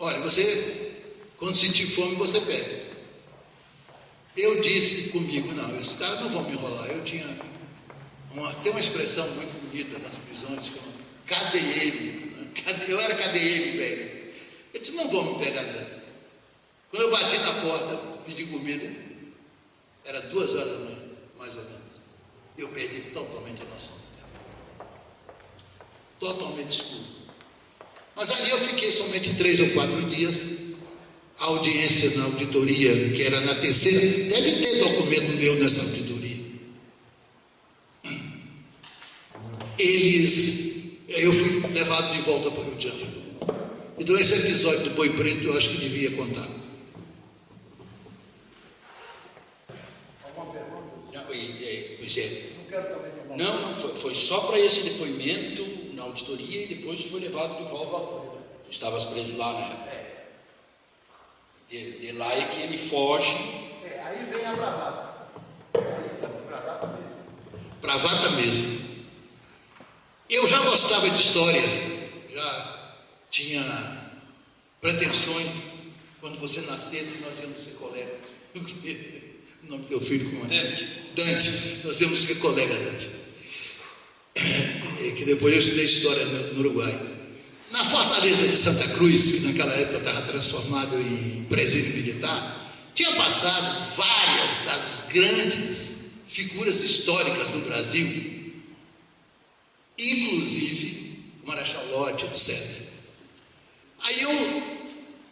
olha, você, quando sentir fome, você pede. Eu disse comigo, não, esses caras não vão me enrolar. Eu tinha tem uma expressão muito bonita nas prisões, que é cadeieiro, né? Eu era cadeieiro, velho. Eu disse, não vão me pegar nessa. Quando eu bati na porta, pedi comida, era 2 horas da manhã, mais ou menos. Eu perdi totalmente a noção do tempo. Totalmente escuro. Mas ali eu fiquei somente 3 ou 4 dias. A audiência na auditoria, que era na terceira, deve ter documento meu nessa auditoria. Eu fui levado de volta para o Rio de Janeiro. Então esse episódio do Boi Preto eu acho que devia contar. Alguma pergunta? Pois é. Não quero saber de Não, foi só para esse depoimento na auditoria e depois foi levado de volta. Estavas preso lá, né? De lá é que ele foge. Aí vem a bravata. Aí está bravata mesmo. Bravata mesmo. Eu já gostava de história, já tinha pretensões. Quando você nascesse, nós íamos ser colegas. O nome do teu filho como é? Dante. Nós íamos ser colegas, Dante. Que depois eu estudei história no Uruguai. Na Fortaleza de Santa Cruz, que naquela época estava transformado em presídio militar, tinha passado várias das grandes figuras históricas do Brasil, inclusive o Marechal Lott, etc. Aí eu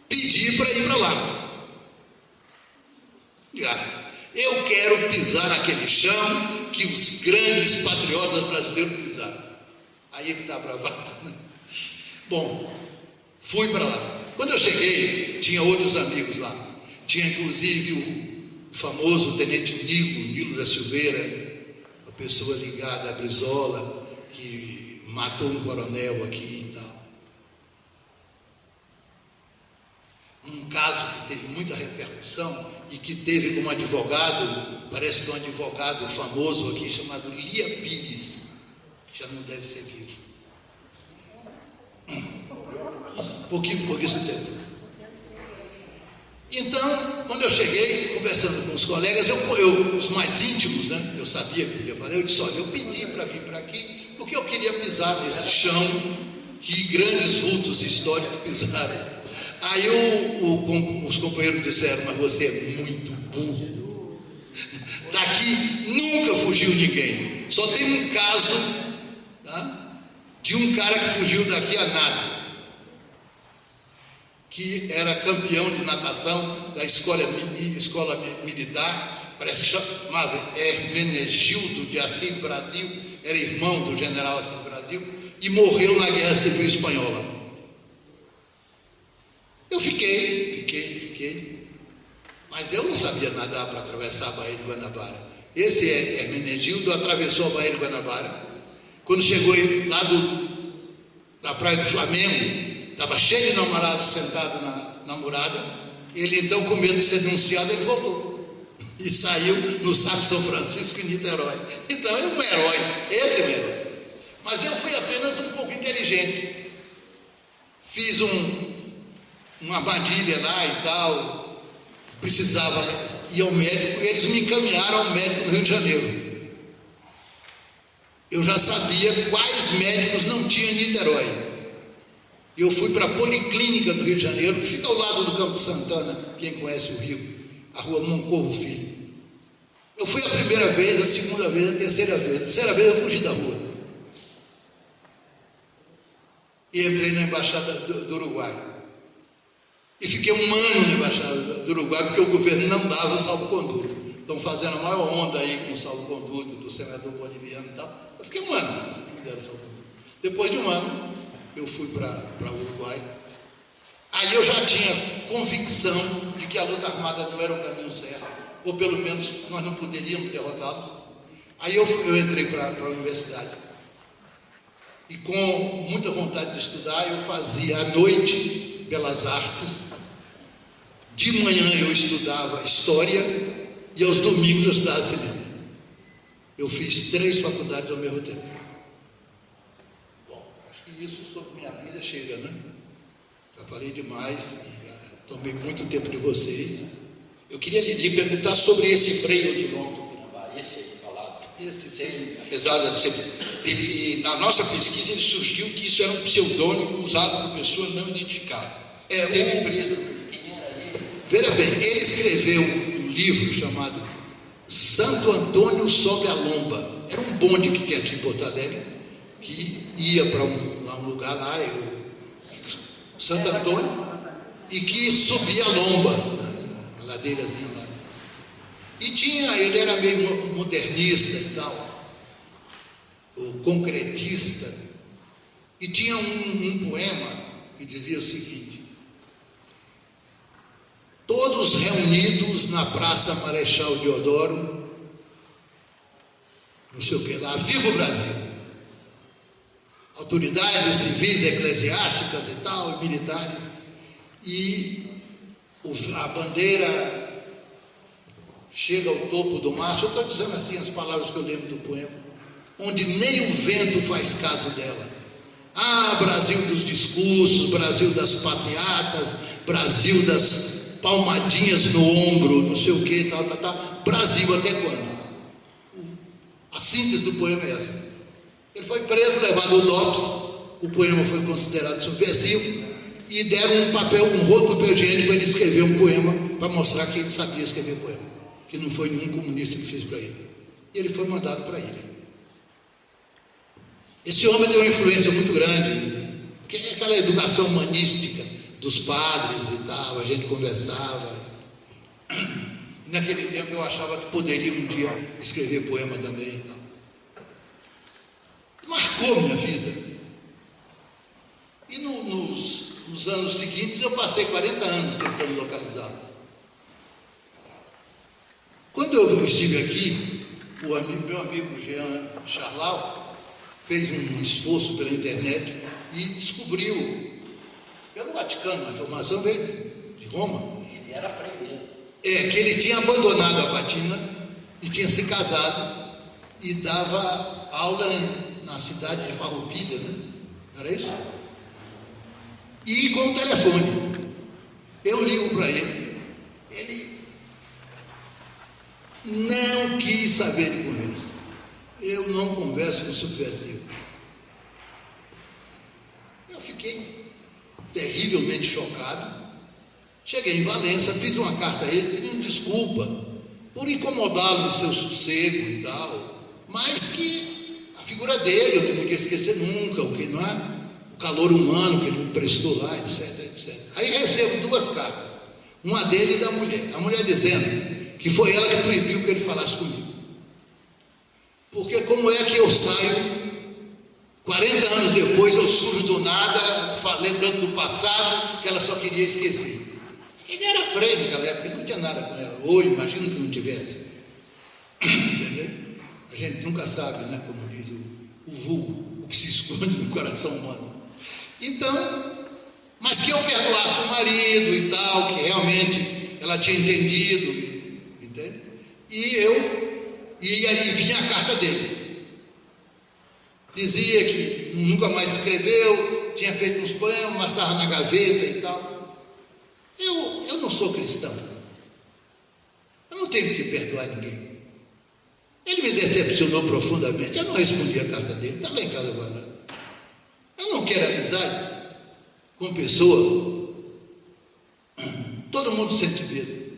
pedi para ir para lá. Eu quero pisar naquele chão que os grandes patriotas brasileiros pisaram. Aí é que está a bravata, né? Bom, fui para lá. Quando eu cheguei, tinha outros amigos lá. Tinha inclusive o famoso tenente Nilo da Silveira, uma pessoa ligada à Brizola, que matou um coronel aqui e tal. Um caso que teve muita repercussão e que teve como advogado, parece que um advogado famoso aqui chamado Lia Pires, que já não deve ser vivo. Pouquíssimo tempo. Então, quando eu cheguei, conversando com os colegas, os mais íntimos, né? Eu sabia que podia fazer, eu disse, olha, eu pedi para vir para aqui, porque eu queria pisar nesse chão que grandes vultos históricos pisaram. Aí os companheiros disseram, mas você é muito burro. Daqui nunca fugiu ninguém. Só tem um caso, tá? De um cara que fugiu daqui a nada, que era campeão de natação da escola militar, parece que chamava Hermenegildo de Assis Brasil, era irmão do general Assis Brasil, e morreu na Guerra Civil Espanhola. Eu fiquei, mas eu não sabia nadar para atravessar a Baía de Guanabara. Esse Hermenegildo atravessou a Baía de Guanabara. Quando chegou lá na Praia do Flamengo, estava cheio de namorados sentados na murada. Ele então, com medo de ser denunciado, ele voltou e saiu no Saco São Francisco, em Niterói. Então é um herói, esse é um herói. Mas eu fui apenas um pouco inteligente. Fiz uma armadilha lá e tal, precisava ir ao médico, e eles me encaminharam ao médico no Rio de Janeiro. Eu já sabia quais médicos não tinha em Niterói. Eu fui para a Policlínica do Rio de Janeiro, que fica ao lado do Campo de Santana, quem conhece o Rio, a rua Moncorvo Filho. Eu fui a primeira vez, a segunda vez, a terceira vez. A terceira vez eu fugi da rua. E entrei na Embaixada do Uruguai. E fiquei 1 ano na Embaixada do Uruguai, porque o governo não dava o salvo-conduto. Estão fazendo a maior onda aí com o salvo-conduto do senador boliviano e tal. Eu fiquei 1 ano, me deram salvo-conduto. Depois de 1 ano, eu fui para o Uruguai. Aí eu já tinha convicção de que a luta armada não era o caminho certo, ou pelo menos nós não poderíamos derrotá-lo. Aí eu entrei para a universidade. E com muita vontade de estudar, eu fazia à noite Belas Artes, de manhã eu estudava História e aos domingos eu estudava Cinema. Eu fiz 3 faculdades ao mesmo tempo. Bom, acho que isso sobre minha vida chega, né? Já falei demais, tomei muito tempo de vocês. Eu queria lhe perguntar sobre esse Frei Odilon Tupinambá, esse aí falado. Esse Tem, apesar de ser, na nossa pesquisa ele surgiu que isso era um pseudônimo usado por pessoa não identificada. Esteve preso. Quem era ele? Veja bem, ele escreveu um livro chamado Santo Antônio sobre a Lomba. Era um bonde que tinha aqui em Porto Alegre, que ia para um lugar lá, Santo Antônio, e que subia a lomba, a ladeirazinha lá. E ele era meio modernista e tal, o concretista, e tinha um poema que dizia o seguinte: todos reunidos na Praça Marechal Deodoro, não sei o que lá, viva o Brasil! Autoridades civis, eclesiásticas e tal, e militares, e a bandeira chega ao topo do mastro. Eu estou dizendo assim as palavras que eu lembro do poema, onde nem o vento faz caso dela. Ah, Brasil dos discursos, Brasil das passeatas, Brasil das palmadinhas no ombro, não sei o que, tal. Brasil até quando? A síntese do poema é essa. Ele foi preso, levado ao DOPS, o poema foi considerado subversivo, e deram um rolo de papel higiênico para ele escrever um poema, para mostrar que ele sabia escrever poema, que não foi nenhum comunista que fez para ele. E ele foi mandado para a ilha. Esse homem deu uma influência muito grande, porque é aquela educação humanística dos padres e tal, a gente conversava. Naquele tempo eu achava que poderia um dia escrever poema também e tal. Marcou minha vida. E nos anos seguintes eu passei 40 anos tentando localizá-lo. Quando eu estive aqui, meu amigo Jean Charlau fez um esforço pela internet e descobriu, pelo Vaticano, a informação veio de Roma. Ele era frei mesmo. Que ele tinha abandonado a batina e tinha se casado e dava aula na cidade de Farroupilha, né? Era isso? E com o telefone. Eu ligo para ele. Ele não quis saber de conversa. Eu não converso com subversivo. Eu fiquei terrivelmente chocado. Cheguei em Valença, fiz uma carta a ele pedindo desculpa por incomodá-lo no seu sossego e tal, mas que a figura dele eu não podia esquecer nunca, o que não é? O calor humano que ele me prestou lá, etc, etc. Aí recebo 2 cartas, uma dele e da mulher. A mulher dizendo que foi ela que proibiu que ele falasse comigo. Porque como é que eu saio, 40 anos depois eu surjo do nada, lembrando do passado, que ela só queria esquecer. Ele era frei naquela época, não tinha nada com ela. Hoje, imagino que não tivesse. Entendeu? A gente nunca sabe, né, como diz o vulgo, o que se esconde no coração humano. Então, mas que eu perdoasse o marido e tal, que realmente ela tinha entendido, entende? E aí vinha a carta dele. Dizia que nunca mais escreveu, tinha feito uns poemas, mas estava na gaveta e tal. Eu não sou cristão. Eu não tenho que perdoar ninguém. Ele me decepcionou profundamente. Eu não respondi a carta dele. Está lá em casa guardado. Eu não quero amizade com pessoa. Todo mundo sente medo.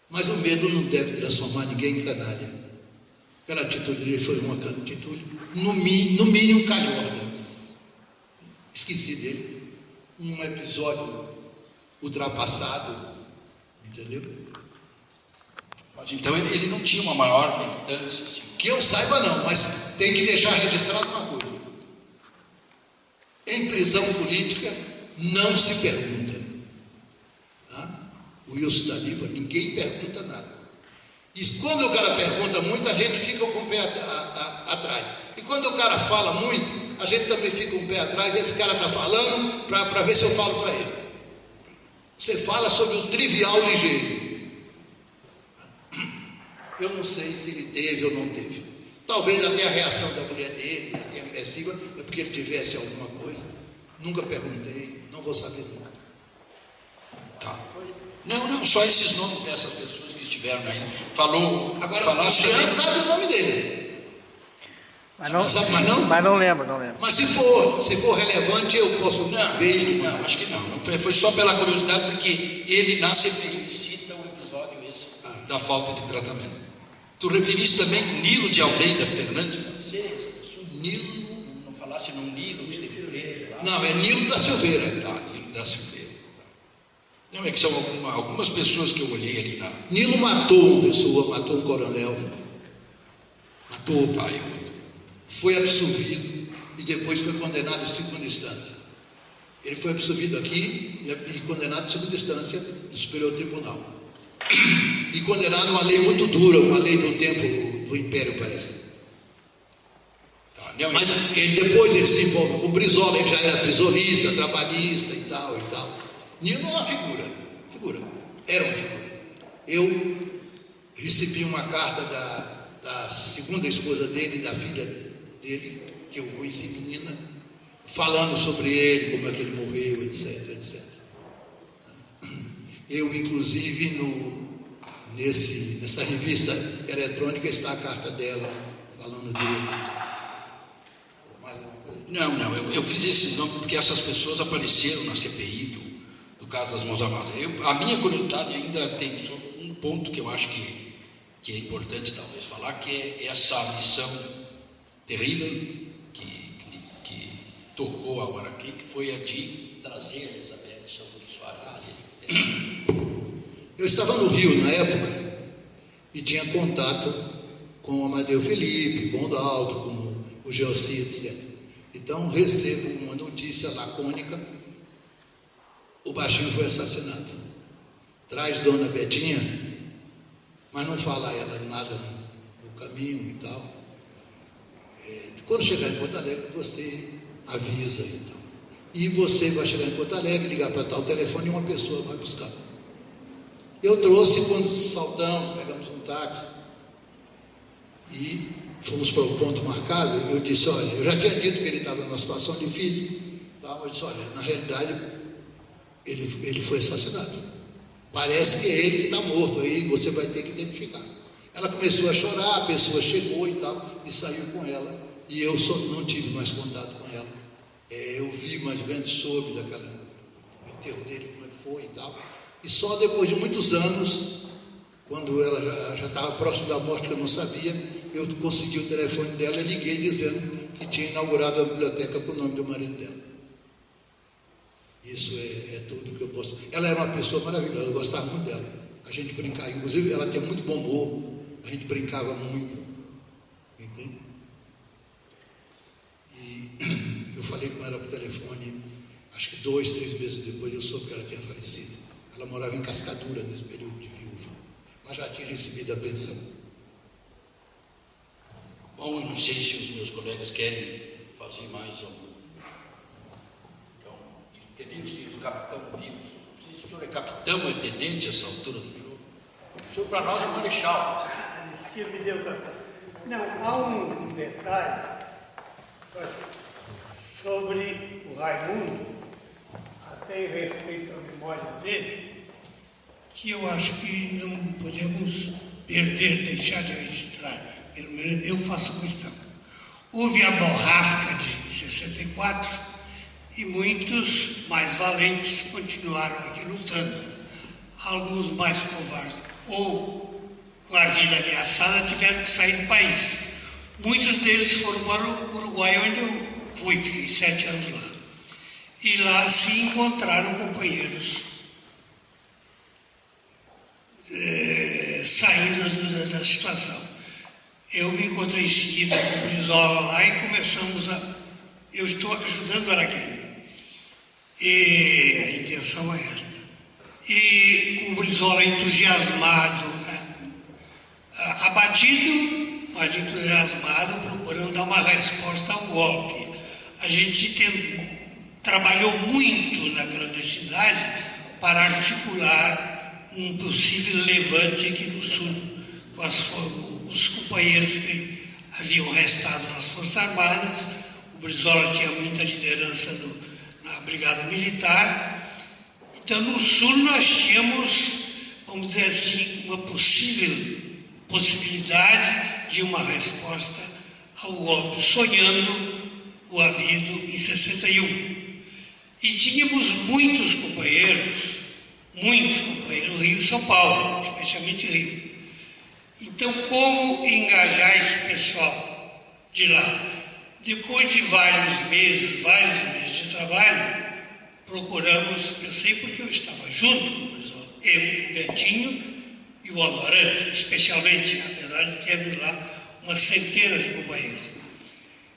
Mas o medo não deve transformar ninguém em canalha. Aquela atitude dele foi uma atitude, no mínimo, calhorda. Esqueci dele. Um episódio ultrapassado, entendeu? Mas então ele não tinha uma maior importância? Assim. Que eu saiba não, mas tem que deixar registrado uma coisa. Em prisão política não se pergunta. Tá? O Wilson está ali, ninguém pergunta nada. E quando o cara pergunta muito, a gente fica com o pé atrás. E quando o cara fala muito, a gente também fica com o pé atrás. Esse cara está falando para ver se eu falo para ele. Você fala sobre o trivial ligeiro. Eu não sei se ele teve ou não teve. Talvez até a reação da mulher dele, até agressiva, é porque ele tivesse alguma coisa. Nunca perguntei. Não vou saber nunca. Tá. Não, só esses nomes dessas pessoas que estiveram aí. Agora, o Jean sabe o nome dele. Mas não sabe mais não? Mas não lembro. Mas se for relevante, eu posso ver. Não, acho que não. Foi só pela curiosidade, porque ele na CPI cita um episódio esse da falta de tratamento. Tu referiste também Nilo de Almeida Fernandes? Pode ser essa pessoa? Nilo, não falasse num Nilo que esteve preso lá? Não, é Nilo da Silveira. Nilo da Silveira. Não, é que são algumas pessoas que eu olhei ali na... Nilo matou uma pessoa, matou um coronel. Matou. Foi absolvido e depois foi condenado em segunda instância. Ele foi absolvido aqui e condenado em segunda instância no Superior Tribunal. E condenado a uma lei muito dura, uma lei do tempo do Império, parece. Mas depois ele se envolve com Brizola, ele já era prisionista, trabalhista e tal. Nilo é uma figura, era uma figura. Eu recebi uma carta da segunda esposa dele, da filha dele, que eu conheci menina, falando sobre ele, como é que ele morreu, etc. Eu, inclusive, nessa revista eletrônica está a carta dela, falando dele. Não, eu fiz esses nomes porque essas pessoas apareceram na CPI do caso das mãos armadas. A minha curiosidade ainda tem um ponto que eu acho que é importante talvez falar, que é essa missão terrível que tocou agora aqui, que foi a de trazer a Elizabeth Soares. Eu estava no Rio na época e tinha contato com o Amadeu Felipe, com o Dalto, com o Geossi, etc. Então recebo uma notícia lacônica: o baixinho foi assassinado. Traz Dona Betinha, mas não fala a ela nada no caminho e tal. Quando chegar em Porto Alegre, você avisa e tal. E você vai chegar em Porto Alegre, ligar para tal telefone e uma pessoa vai buscar. Eu trouxe, quando saltamos, pegamos um táxi e fomos para o ponto marcado. Eu disse: olha, eu já tinha dito que ele estava numa situação difícil, tá? Mas eu disse: olha, na realidade ele foi assassinado. Parece que é ele que está morto, aí você vai ter que identificar. Ela começou a chorar, a pessoa chegou e tal, e saiu com ela, e eu não tive mais contato com ela. Eu vi mais ou menos sobre o enterro dele, como é que foi e tal. E só depois de muitos anos, quando ela já estava próximo da morte, que eu não sabia, eu consegui o telefone dela e liguei dizendo que tinha inaugurado a biblioteca com o nome do marido dela. Isso é tudo que eu posso. Ela era uma pessoa maravilhosa, eu gostava muito dela. A gente brincava, inclusive ela tinha muito bom humor, a gente brincava muito. Entende? E eu falei com ela por telefone, acho que 2, 3 meses depois eu soube que ela tinha falecido. Ela morava em Cascadura nesse período de viúva, mas já tinha recebido a pensão. Bom, eu não sei se os meus colegas querem fazer mais algum. Tenente e o capitão vivos. Não sei se o senhor é capitão ou é tenente a essa altura do jogo. O senhor para nós é marechal. Que me deu capitão. Não, há um detalhe sobre o Raimundo, até em respeito à memória dele, que eu acho que não podemos deixar de registrar. Pelo menos eu faço questão. Houve a borrasca de 64 e muitos mais valentes continuaram aqui lutando. Alguns mais covardes ou com a vida ameaçada tiveram que sair do país. Muitos deles foram para o Uruguai, onde eu fui, fiquei 7 anos lá. E lá se encontraram companheiros saindo da situação. Eu me encontrei em seguida com o Brizola lá e começamos a... Eu estou ajudando o Araquém. E a intenção é esta. E com o Brizola entusiasmado, abatido, mas entusiasmado, procurando dar uma resposta ao golpe. A gente trabalhou muito na clandestinidade para articular um possível levante aqui no sul, com os companheiros que haviam restado nas Forças Armadas. O Brizola tinha muita liderança na Brigada Militar. Então, no Sul, nós tínhamos, vamos dizer assim, uma possibilidade de uma resposta ao golpe, sonhando o havido em 61. E tínhamos muitos companheiros, Rio e São Paulo, especialmente Rio. Então, como engajar esse pessoal de lá? Depois de vários meses de trabalho, procuramos, eu sei porque eu estava junto com o pessoal, eu, o Betinho e o Aldo Arantes, especialmente, apesar de termos lá umas centenas de companheiros.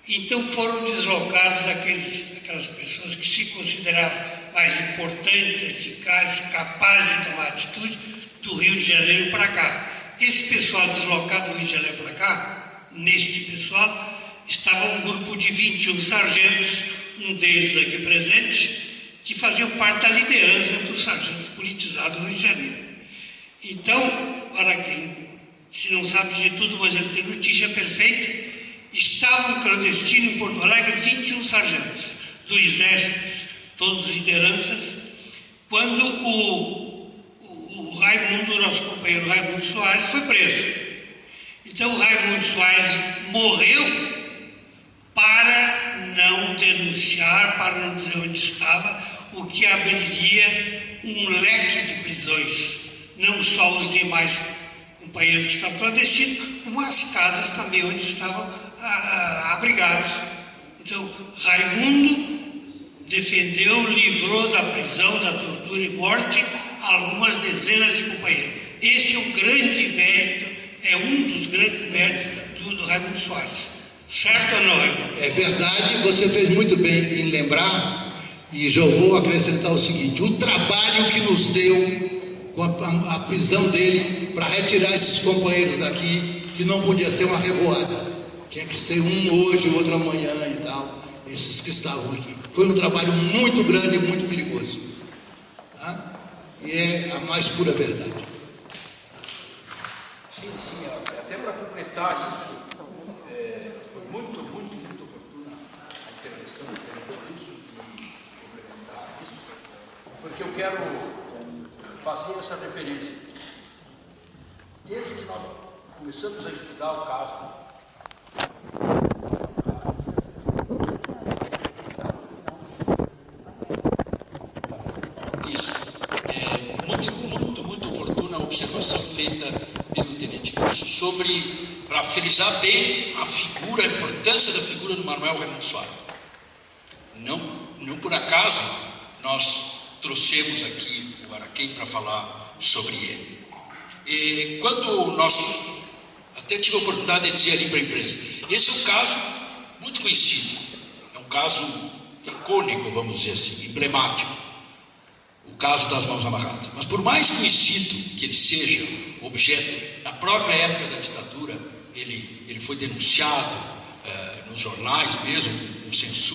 Então foram deslocados aquelas pessoas que se consideravam mais importantes, eficazes, capazes de tomar atitude do Rio de Janeiro para cá. Esse pessoal deslocado do Rio de Janeiro para cá, neste pessoal, estava um grupo de 21 sargentos, um deles aqui presente, que faziam parte da liderança dos sargentos politizados do Rio de Janeiro. Então, para quem se não sabe de tudo, mas ele tem notícia perfeita, estavam clandestinos em Porto Alegre 21 sargentos do Exército, todos lideranças, quando o Raimundo, nosso companheiro Raimundo Soares, foi preso. Então o Raimundo Soares morreu para não denunciar, para não dizer onde estava, o que abriria um leque de prisões, não só os demais companheiros que estavam clandestinos, como as casas também onde estavam abrigados. Então, Raimundo defendeu, livrou da prisão, da tortura e morte algumas dezenas de companheiros. Esse é um grande mérito, é um dos grandes méritos do Raimundo Soares. Certo ou não, Raimundo? É verdade, você fez muito bem em lembrar, e já vou acrescentar o seguinte: o trabalho que nos deu com a prisão dele para retirar esses companheiros daqui, que não podia ser uma revoada, tinha que ser um hoje, outro amanhã e tal, esses que estavam aqui. Foi um trabalho muito grande e muito perigoso. Tá? E é a mais pura verdade. Sim, até para completar isso, foi muito oportuna a intervenção disso e complementar isso, porque eu quero fazer essa referência. Desde que nós começamos a estudar o caso observação feita pelo Tenente Wilson sobre, para frisar bem a figura, a importância da figura do Manuel Raimundo Soares. Não por acaso nós trouxemos aqui o Araquém para falar sobre ele. E quando nós até tive a oportunidade de dizer ali para a imprensa, esse é um caso muito conhecido, é um caso icônico, vamos dizer assim, emblemático. O caso das mãos amarradas. Mas por mais conhecido que ele seja objeto, na própria época da ditadura, ele foi denunciado nos jornais mesmo, com censura.